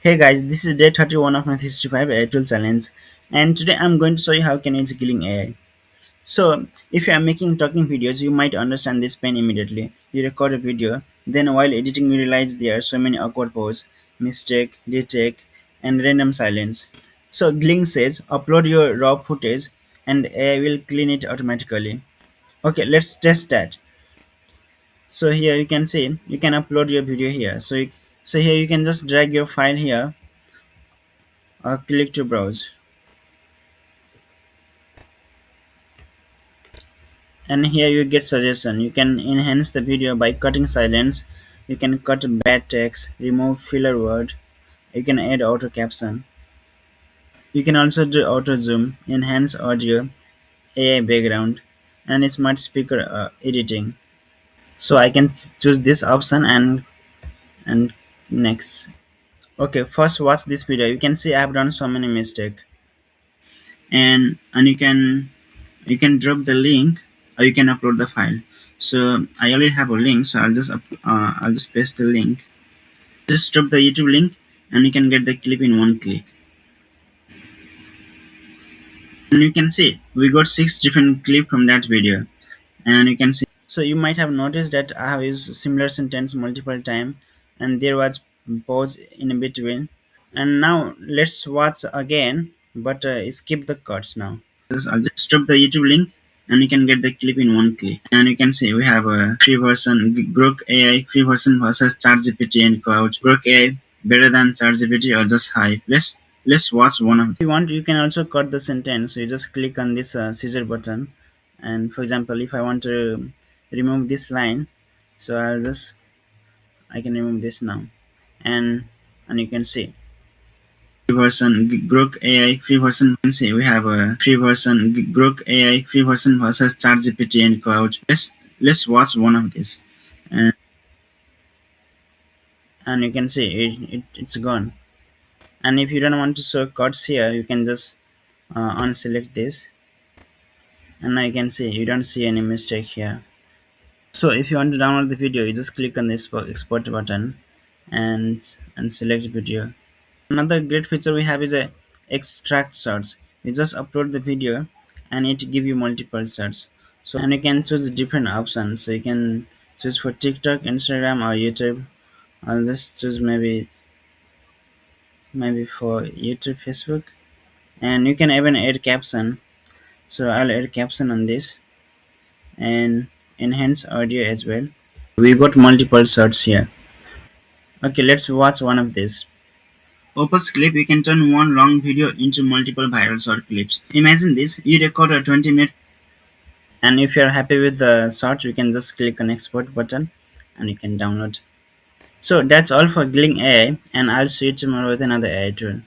Hey guys, this is day 31 of my 365 tool challenge, and today I'm going to show you how can use Gling AI. So, if you are making talking videos, you might understand this pain immediately. You record a video, then while editing you realize there are so many awkward pause, mistake, retake, and random silence. So Gling says upload your raw footage and AI will clean it automatically. Okay, let's test that. So here you can see you can upload your video here. So here you can just drag your file here or click to browse. And here you get suggestion. You can enhance the video by cutting silence. You can cut bad text, remove filler word. You can add auto caption. You can also do auto zoom, enhance audio, AI background, and smart speaker editing. So I can choose this option and next. Okay, first watch this video. You can see I have done so many mistakes, and you can drop the link or you can upload the file. So I already have a link, so I'll just paste the link. Just drop the YouTube link and you can get the clip in one click. And you can see we got 6 different clips from that video. And you can see, so you might have noticed that I have used similar sentence multiple times and there was pause in between. And now let's watch again, but skip the cuts now. I'll just drop the YouTube link and you can get the clip in one click. And you can see we have a free version, Grok AI free version versus ChatGPT and Cloud. Grok AI better than ChatGPT or just hype. Let's watch one of them. If you want, you can also cut the sentence. So you just click on this scissor button, and for example, if I want to remove this line, so I can remove this now, and you can see free version Grok AI free version. See we have a free version Grok AI free version versus ChatGPT and Cloud. Let's watch one of these, and you can see it's gone. And if you don't want to show cuts here, you can just unselect this, and now you can see you don't see any mistake here. So if you want to download the video, you just click on the export button and select video. Another great feature we have is a extract search. You just upload the video and it give you multiple search. So and you can choose different options. So you can choose for TikTok, Instagram, or YouTube. I'll just choose maybe for YouTube, Facebook, and you can even add caption. So I'll add caption on this and enhance audio as well. We got multiple search here. Okay, let's watch one of these. Opus clip, you can turn one long video into multiple viral short clips. Imagine this, you record a 20-minute, and if you're happy with the short, you can just click on export button and you can download. So that's all for Gling AI, and I'll see you tomorrow with another AI tool.